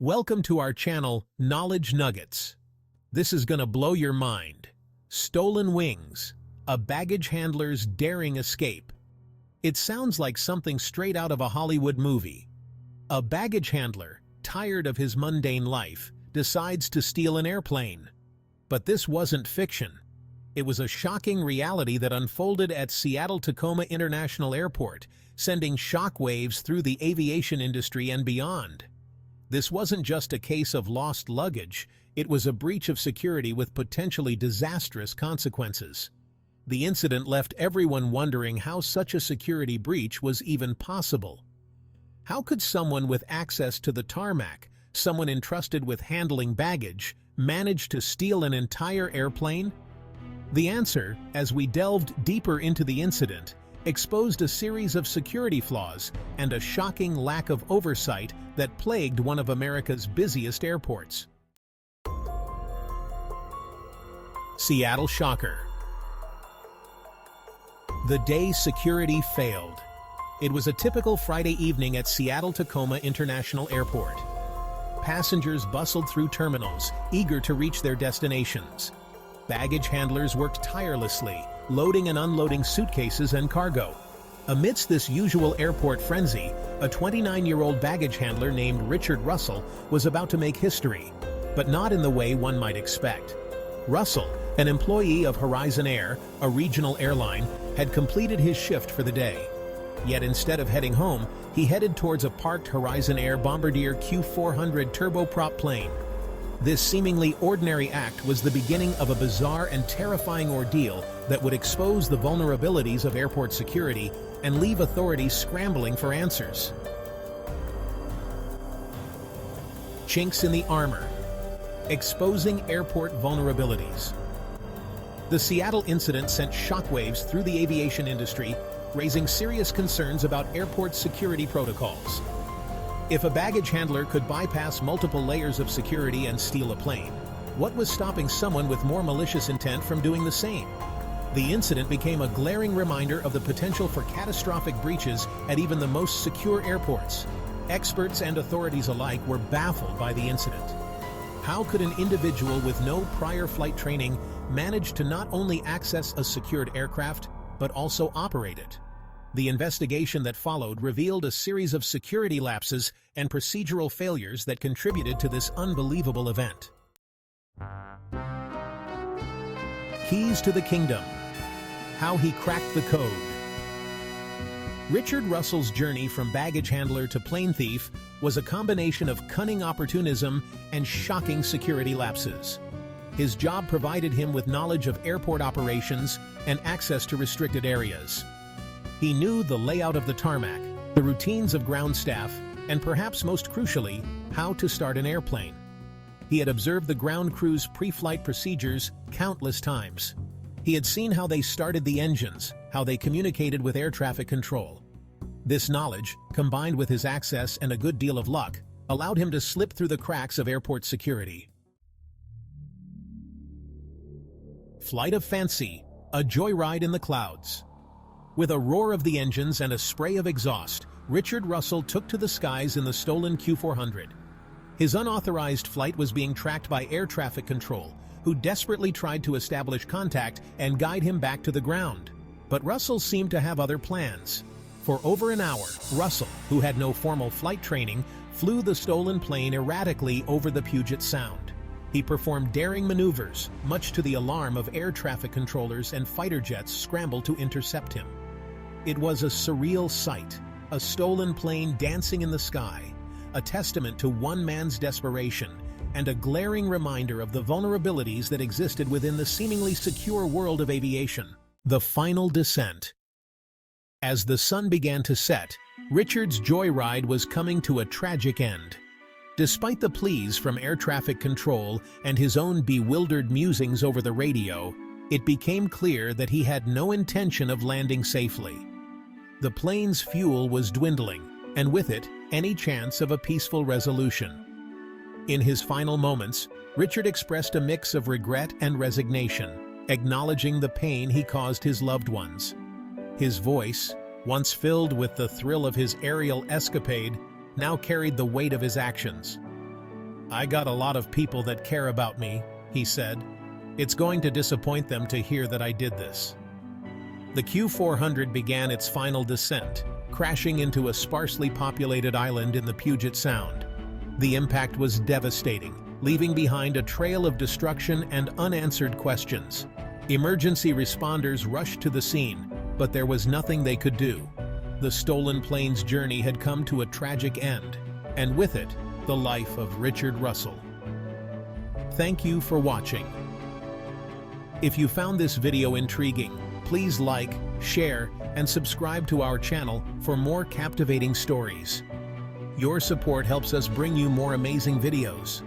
Welcome to our channel, Knowledge Nuggets. This is gonna blow your mind. Stolen wings, a baggage handler's daring escape. It sounds like something straight out of a Hollywood movie. A baggage handler, tired of his mundane life, decides to steal an airplane. But this wasn't fiction. It was a shocking reality that unfolded at Seattle-Tacoma International Airport, sending shockwaves through the aviation industry and beyond. This wasn't just a case of lost luggage, it was a breach of security with potentially disastrous consequences. The incident left everyone wondering how such a security breach was even possible. How could someone with access to the tarmac, someone entrusted with handling baggage, manage to steal an entire airplane? The answer, as we delved deeper into the incident, exposed a series of security flaws and a shocking lack of oversight that plagued one of America's busiest airports. Seattle Shocker. The day security failed. It was a typical Friday evening at Seattle-Tacoma International Airport. Passengers bustled through terminals, eager to reach their destinations. Baggage handlers worked tirelessly, loading and unloading suitcases and cargo. Amidst this usual airport frenzy, a 29-year-old baggage handler named Richard Russell was about to make history, but not in the way one might expect. Russell, an employee of Horizon Air, a regional airline, had completed his shift for the day. Yet instead of heading home, he headed towards a parked Horizon Air Bombardier Q400 turboprop plane. This seemingly ordinary act was the beginning of a bizarre and terrifying ordeal that would expose the vulnerabilities of airport security and leave authorities scrambling for answers. Chinks in the armor. Exposing airport vulnerabilities. The Seattle incident sent shockwaves through the aviation industry, raising serious concerns about airport security protocols. If a baggage handler could bypass multiple layers of security and steal a plane, what was stopping someone with more malicious intent from doing the same? The incident became a glaring reminder of the potential for catastrophic breaches at even the most secure airports. Experts and authorities alike were baffled by the incident. How could an individual with no prior flight training manage to not only access a secured aircraft, but also operate it? The investigation that followed revealed a series of security lapses and procedural failures that contributed to this unbelievable event. Keys to the Kingdom. How he cracked the code. Richard Russell's journey from baggage handler to plane thief was a combination of cunning opportunism and shocking security lapses. His job provided him with knowledge of airport operations and access to restricted areas. He knew the layout of the tarmac, the routines of ground staff, and perhaps most crucially, how to start an airplane. He had observed the ground crew's pre-flight procedures countless times. He had seen how they started the engines, how they communicated with air traffic control. This knowledge, combined with his access and a good deal of luck, allowed him to slip through the cracks of airport security. Flight of Fancy, a joyride in the clouds. With a roar of the engines and a spray of exhaust, Richard Russell took to the skies in the stolen Q400. His unauthorized flight was being tracked by air traffic control, who desperately tried to establish contact and guide him back to the ground. But Russell seemed to have other plans. For over an hour, Russell, who had no formal flight training, flew the stolen plane erratically over the Puget Sound. He performed daring maneuvers, much to the alarm of air traffic controllers, and fighter jets scrambled to intercept him. It was a surreal sight, a stolen plane dancing in the sky, a testament to one man's desperation, and a glaring reminder of the vulnerabilities that existed within the seemingly secure world of aviation. The final descent. As the sun began to set, Richard's joyride was coming to a tragic end. Despite the pleas from air traffic control and his own bewildered musings over the radio, it became clear that he had no intention of landing safely. The plane's fuel was dwindling, and with it, any chance of a peaceful resolution. In his final moments, Richard expressed a mix of regret and resignation, acknowledging the pain he caused his loved ones. His voice, once filled with the thrill of his aerial escapade, now carried the weight of his actions. "I got a lot of people that care about me," he said. "It's going to disappoint them to hear that I did this." The Q400 began its final descent, crashing into a sparsely populated island in the Puget Sound. The impact was devastating, leaving behind a trail of destruction and unanswered questions. Emergency responders rushed to the scene, but there was nothing they could do. The stolen plane's journey had come to a tragic end, and with it, the life of Richard Russell. Thank you for watching. If you found this video intriguing, please like, share, and subscribe to our channel for more captivating stories. Your support helps us bring you more amazing videos.